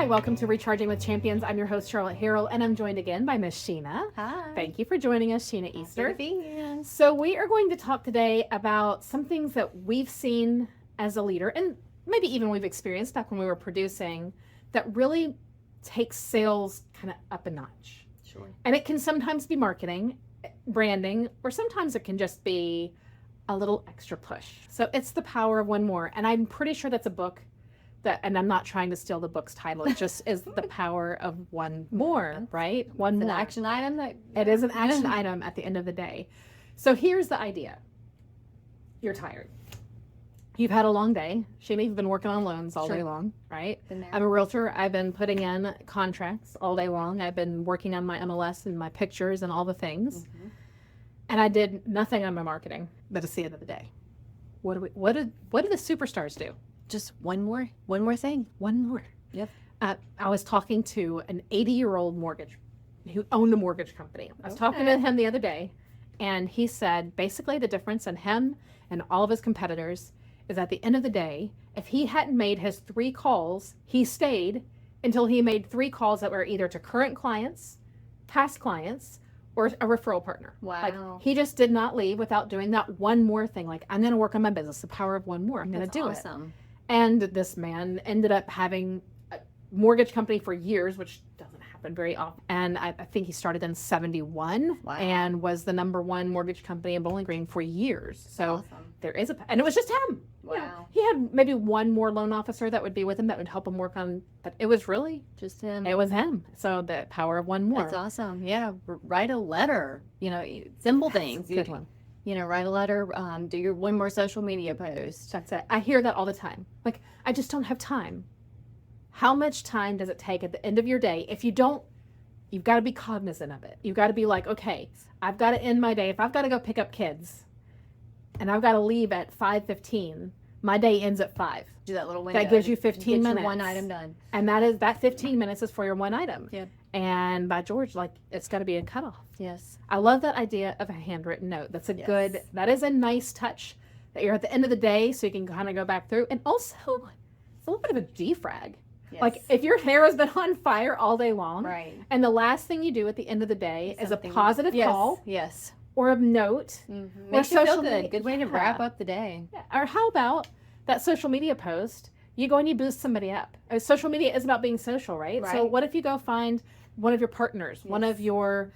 Hi, welcome to Recharging with Champions. I'm your host, Charlotte Harrell, and I'm joined again by Miss Sheena. Hi. Thank you for joining us, Sheena Easter. Happy to be here. So we are going to talk today about some things that we've seen as a leader, and maybe even we've experienced back when we were producing, that really takes sales kind of up a notch. Sure. And it can sometimes be marketing, branding, or sometimes it can just be a little extra push. So it's The Power of One More. And I'm pretty sure that's a book that, and I'm not trying to steal the book's title, it just is The Power of One More, right? One It's more. an action item. It is an action item at the end of the day. So here's the idea. You're tired. You've had a long day. Sheena, you've been working on loans all day long, right? I'm a realtor. I've been putting in contracts all day long. I've been working on my MLS and my pictures and all the things. Mm-hmm. And I did nothing on my marketing. But it's the end of the day. What do the superstars do? Just one more thing. One more. Yep. I was talking to an 80-year-old who owned a mortgage company. I was talking to him the other day, and he said basically the difference in him and all of his competitors is at the end of the day, if he hadn't made his 3 calls, he stayed until he made 3 calls that were either to current clients, past clients, or a referral partner. Wow. Like, he just did not leave without doing that one more thing. Like, I'm going to work on my business, the power of one more. I'm going to do it. And this man ended up having a mortgage company for years, which doesn't happen very often. And I think he started in 71 and was the #1 mortgage company in Bowling Green for years. So there is and it was just him. Wow. You know, he had maybe one more loan officer that would be with him that would help him work on, but it was really just him. It was him. So the power of one more. That's awesome. Yeah. Write a letter, simple things. Good one. Write a letter, do your one more social media post. That's it. I hear that all the time. Like, I just don't have time. How much time does it take at the end of your day? If you don't, you've got to be cognizant of it. You've got to be like, okay, I've got to end my day. If I've got to go pick up kids and I've got to leave at 5:15, my day ends at 5. Do that little window. That gives you 15 minutes. One item done. And that 15 minutes is for your one item. Yeah. And by George, it's got to be a cutoff. Yes. I love that idea of a handwritten note. That is a nice touch that you're at the end of the day so you can kind of go back through. And also, it's a little bit of a defrag. Yes. Like, if your hair has been on fire all day long, right, and the last thing you do at the end of the day is a positive call. Yes. Or a note. Mm-hmm. Makes you feel good. Good way to wrap up the day. Yeah. Or how about that social media post? You go and you boost somebody up. Social media is about being social, right? So what if you go find one of your partners, one of your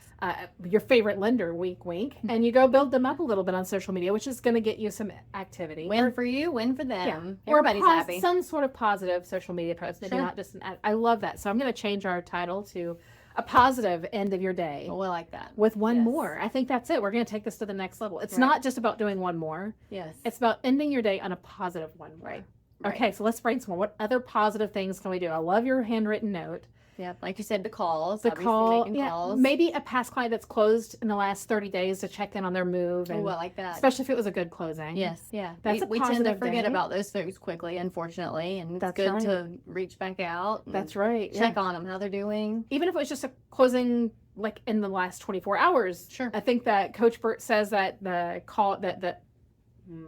favorite lender, wink, wink, and you go build them up a little bit on social media, which is going to get you some activity. Win for you, win for them. Yeah. Everybody's happy. Some sort of positive social media post, maybe not just an ad. I love that. So I'm going to change our title to a positive end of your day. Oh, I like that. With one more. I think that's it. We're going to take this to the next level. It's not just about doing one more. Yes. It's about ending your day on a positive one more. Right. Okay, so let's brainstorm. What other positive things can we do? I love your handwritten note. Yeah, like you said, the calls. Calls. Maybe a past client that's closed in the last 30 days to check in on their move. And, I like that. Especially if it was a good closing. Yes, yeah. We tend to forget about those things quickly, unfortunately, and it's good to reach back out. That's right. Check on them, how they're doing. Even if it was just a closing, like in the last 24 hours. Sure. I think that Coach Burt says that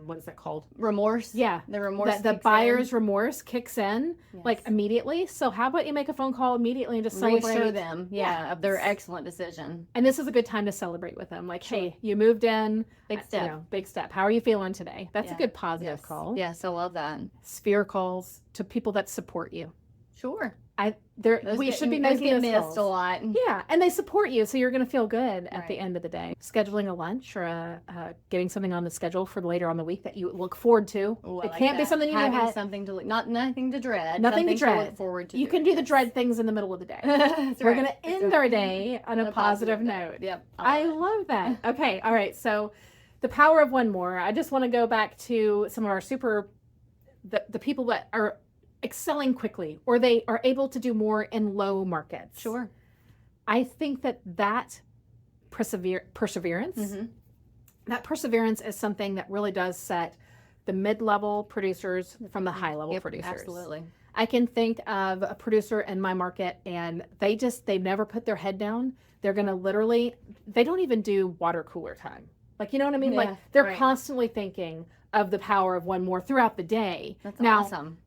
what is that called? Remorse. Yeah. The remorse. The buyer's remorse kicks in like immediately. So how about you make a phone call immediately and just reassure them, of their excellent decision. And this is a good time to celebrate with them. Like, hey, you moved in. Big step. Big step. How are you feeling today? That's a good positive call. Yes, I love that. Sphere calls to people that support you. Sure. We should be making those missed a lot. Yeah, and they support you, so you're going to feel good at the end of the day. Scheduling a lunch or getting something on the schedule for later on the week that you look forward to. Ooh, it can't be something you have something to nothing to dread. Nothing to dread. Look forward to. You can do the dread things in the middle of the day. We're going to end our day on a positive note. Yep. I love that. Okay. All right. So, the power of one more. I just want to go back to some of our the people that are excelling quickly, or they are able to do more in low markets. Sure. I think that perseverance, that perseverance is something that really does set the mid-level producers from the high-level producers. Absolutely. I can think of a producer in my market, and they never put their head down. They're going to they don't even do water cooler time. Like, you know what I mean? Yeah, like, they're constantly thinking of the power of one more throughout the day. That's awesome.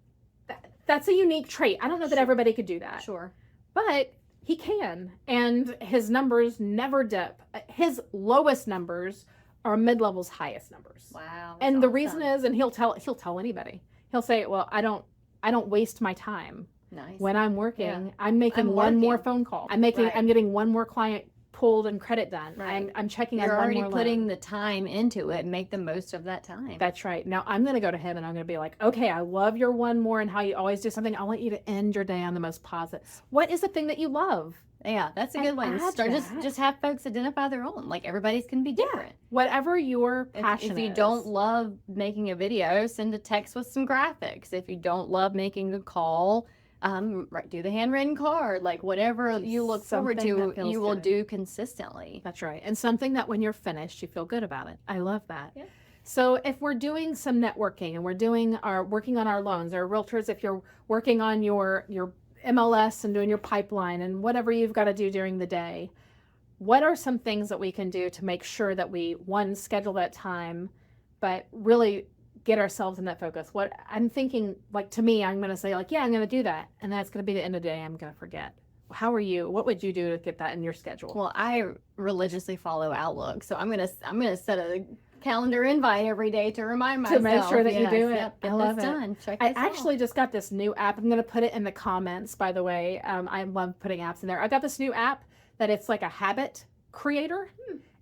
that's a unique trait. I don't know that everybody could do that. Sure. But he can. And his numbers never dip. His lowest numbers are mid-level's highest numbers. Wow. And the reason is, and he'll tell anybody. He'll say, well, I don't waste my time. Nice. When I'm working, I'm making one more phone call. I'm getting one more client pulled and credit done. Right. I'm checking You're on one already more putting loan. the time into it. Make the most of that time. That's right. Now I'm going to go to him and I'm going to be like, okay, I love your one more and how you always do something. I want you to end your day on the most positive. What is the thing that you love? Yeah, that's a good one. Start just have folks identify their own. Like everybody's can be different. Whatever your passion If you don't love making a video, send a text with some graphics. If you don't love making a call, do the handwritten card. Like whatever you look forward to, you will do consistently. That's right. And something that when you're finished, you feel good about it. I love that. Yeah. So if we're doing some networking and we're working on our loans, or realtors, if you're working on your MLS and doing your pipeline and whatever you've got to do during the day, what are some things that we can do to make sure that we, one, schedule that time, but really get ourselves in that focus? What I'm thinking, like, to me, I'm going to say, like, yeah, I'm going to do that. And that's going to be the end of the day. I'm going to forget. How are you? What would you do to get that in your schedule? Well, I religiously follow Outlook. So I'm going to set a calendar invite every day to remind myself. To make sure that you do it. Yep, I love it. Done. I actually just got this new app. I'm going to put it in the comments, by the way. I love putting apps in there. I got this new app that it's like a habit creator.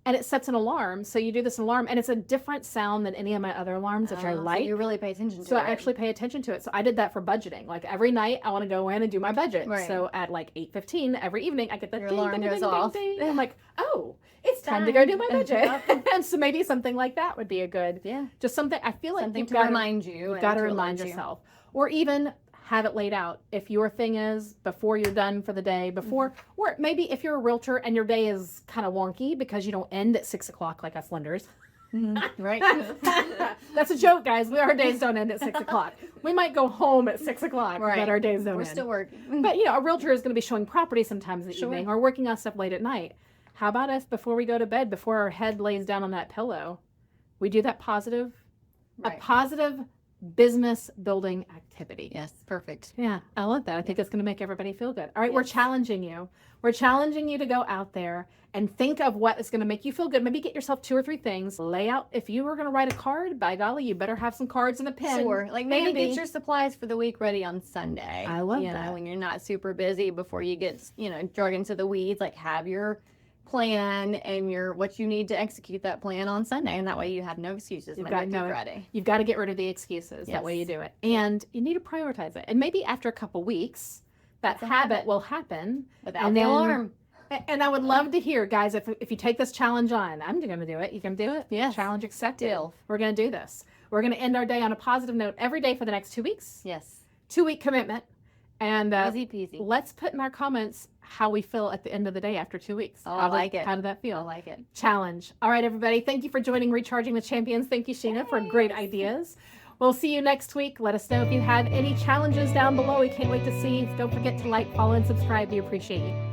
And it sets an alarm. So you do this alarm, and it's a different sound than any of my other alarms, which I like. So you really pay attention to it. So I actually pay attention to it. So I did that for budgeting. Like every night, I want to go in and do my budget. Right. So at like 8:15 every evening, I get the Your ding, alarm ding, goes ding, off. ding, ding. And I'm like, oh, it's time to go do my budget. And so maybe something like that would be a good, just something. I feel like something you've to got remind you. You've got to remind yourself, or even have it laid out. If your thing is before you're done for the day, or maybe if you're a realtor and your day is kind of wonky because you don't end at 6 o'clock like us lenders. Right. That's a joke, guys. Our days don't end at 6 o'clock. We might go home at 6 o'clock, but our days don't end. We're still working. But a realtor is going to be showing property sometimes in the evening, or working on stuff late at night. How about us before we go to bed, before our head lays down on that pillow, we do that positive, a positive business building activity. Yes, perfect. Yeah, I love that. I think it's going to make everybody feel good. All right, we're challenging you. We're challenging you to go out there and think of what is going to make you feel good. Maybe get yourself 2 or 3 things. Lay out. If you were going to write a card, by golly, you better have some cards and a pen. Sure. Like maybe get your supplies for the week ready on Sunday. I love that. When you're not super busy before you get, drug into the weeds, like have your plan and what you need to execute that plan on Sunday, and that way you have no excuses Monday through Friday. You've got to get rid of the excuses. That way you do it, and you need to prioritize it. And maybe after a couple weeks, that habit will happen without the alarm. And I would love to hear, guys, if you take this challenge on, I'm going to do it. You can do it. Yes. Challenge accepted. We're going to do this. We're going to end our day on a positive note every day for the next 2 weeks. Yes. 2-week commitment. And easy peasy. Let's put in our comments how we feel at the end of the day after 2 weeks. Oh, I like it. How did that feel? I like it. Challenge. All right, everybody. Thank you for joining Recharging the Champions. Thank you, Sheena, for great ideas. We'll see you next week. Let us know if you had any challenges down below. We can't wait to see. Don't forget to like, follow, and subscribe. We appreciate you.